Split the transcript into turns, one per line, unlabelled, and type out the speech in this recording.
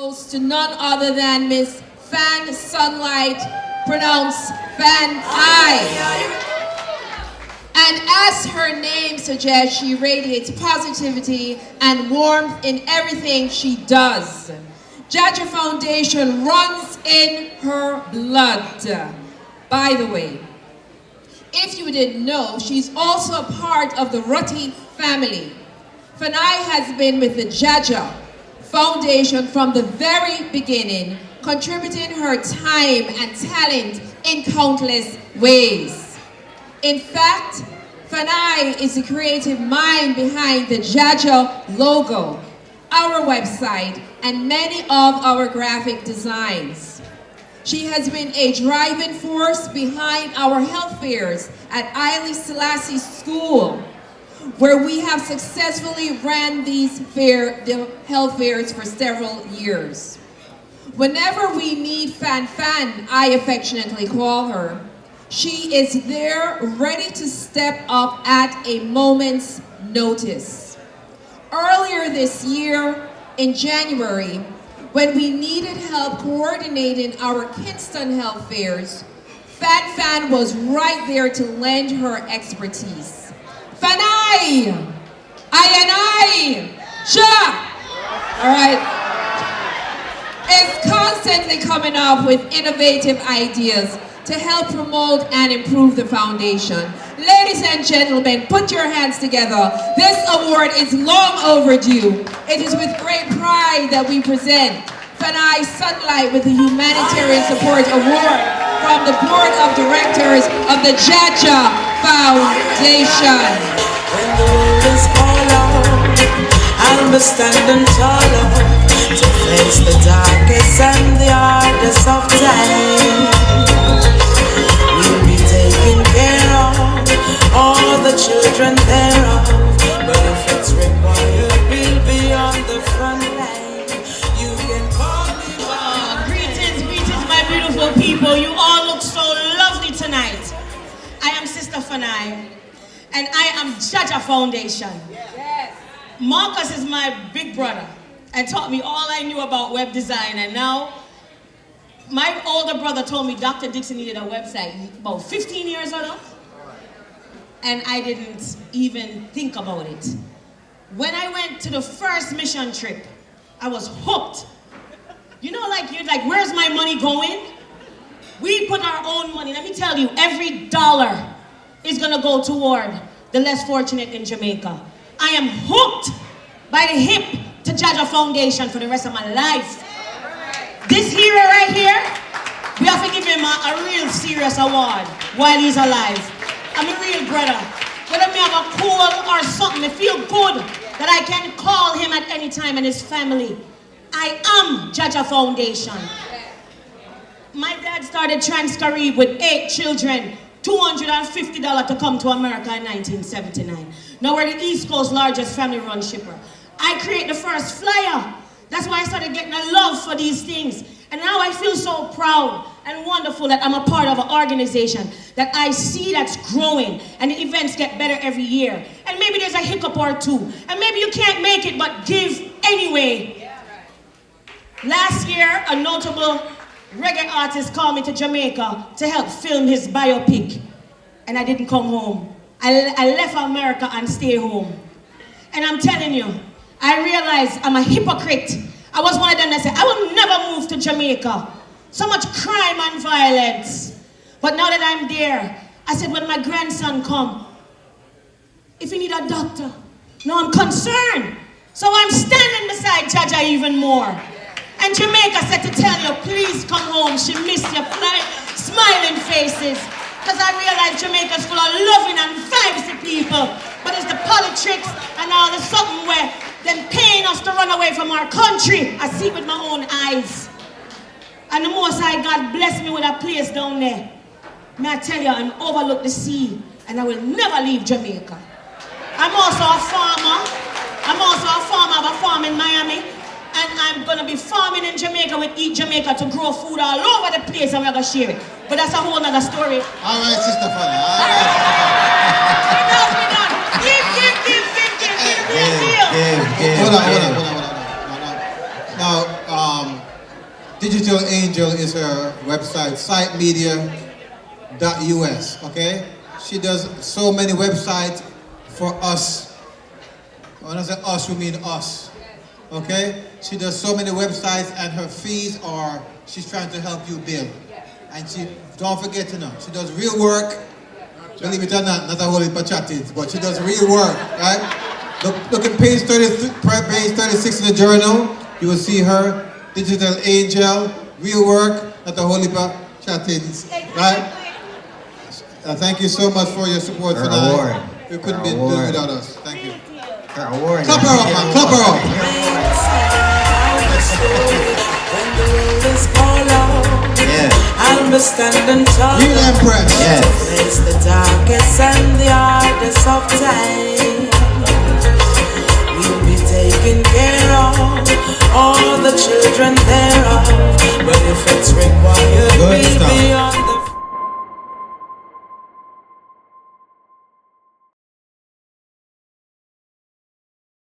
goes to none other than Miss Fan Sunlight, pronounced Fan I. And as her name suggests, she radiates positivity and warmth in everything she does. JAHJAH Foundation runs in her blood. By the way, if you didn't know, she's also a part of the Rutty family. Fanai has been with the JAHJAH Foundation from the very beginning, contributing her time and talent in countless ways. In fact, Fanai is the creative mind behind the JAHJAH logo, our website, and many of our graphic designs. She has been a driving force behind our health fairs at Haile Selassie School, where we have successfully ran these the health fairs for several years. Whenever we need Fan, I affectionately call her, she is there ready to step up at a moment's notice. Earlier this year, in January, when we needed help coordinating our Kingston health fairs, Fan was right there to lend her expertise. Fanai! I, Jah! All right. Is constantly coming up with innovative ideas to help promote and improve the foundation. Ladies and gentlemen, put your hands together. This award is long overdue. It is with great pride that we present Fanai Sunlight with the Humanitarian Support Award from the Board of Directors of the JAHJAH Foundation.
When the world is all out, I'll be standing taller to face the darkest and the hardest of times. We'll be taking care of all the children thereof, but if it's required, we'll be on the front line. You can call me
Greetings, my beautiful people. You all look so lovely tonight. I am Sister Fanai, and I am JAHJAH Foundation. Yes. Marcus is my big brother and taught me all I knew about web design, and now my older brother told me Dr. Dixon needed a website about 15 years ago, and I didn't even think about it. When I went to the first mission trip, I was hooked. You know, you're like, where's my money going? We put our own money. Let me tell you, every dollar is gonna go toward the less fortunate in Jamaica. I am hooked by the hip to JAHJAH Foundation for the rest of my life. This hero right here, we have to give him a real serious award while he's alive. I'm a real brother. Whether me have a cold or something, I feel good that I can call him at any time and his family. I am JAHJAH Foundation. My dad started Transcarib with 8 children, $250 to come to America in 1979. Now we're the East Coast's largest family-run shipper. I created the first flyer. That's why I started getting a love for these things. And now I feel so proud and wonderful that I'm a part of an organization that I see that's growing, and the events get better every year. And maybe there's a hiccup or two, and maybe you can't make it, but give anyway. Yeah, right. Last year, a notable reggae artist called me to Jamaica to help film his biopic, and I didn't come home. I left America and stayed home. And I'm telling you, I realized I'm a hypocrite. I was one of them that said, I will never move to Jamaica. So much crime and violence. But now that I'm there, I said, when my grandson come, if you need a doctor, now I'm concerned. So I'm standing beside JAHJAH even more. And Jamaica said to tell you, please come home. She missed your smiling faces. Because I realized Jamaica's full of loving and vibesy people. But it's the politics and all the something where they're paying us to run away from our country. I see it with my own eyes. And the Most High God blessed me with a place down there. May I tell you, I'm overlook the sea, and I will never leave Jamaica. I'm also a farmer. I have a farm in Miami. And I'm going to be farming in Jamaica with Eat Jamaica to grow food all over the place, and we're going to share it. But that's a whole other story.
All right, Sister Fanai. All right.
We're done. Give.
Hold on. Now, Digital Angel is her website, sitemedia.us, okay? She does so many websites for us. When I say us, we mean us, okay? She does so many websites and her fees are, she's trying to help you build. And she, don't forget to know, she does real work. Believe it or not a whole heap of chatting, but she does real work, right? Look at page 36 of the journal. You will see her, Digital Angel, real work, not a whole heap of chattings, right? Thank you so much for your support tonight.
Award.
You couldn't be doing it without us. Thank you.
Her award.
Clap her up, man. Clap her up.
Yeah.
I'll be standing tall.
Real Empress.
Yes.
It's the darkest and the hardest of time. We'll be taking care of all the children thereof. But if it's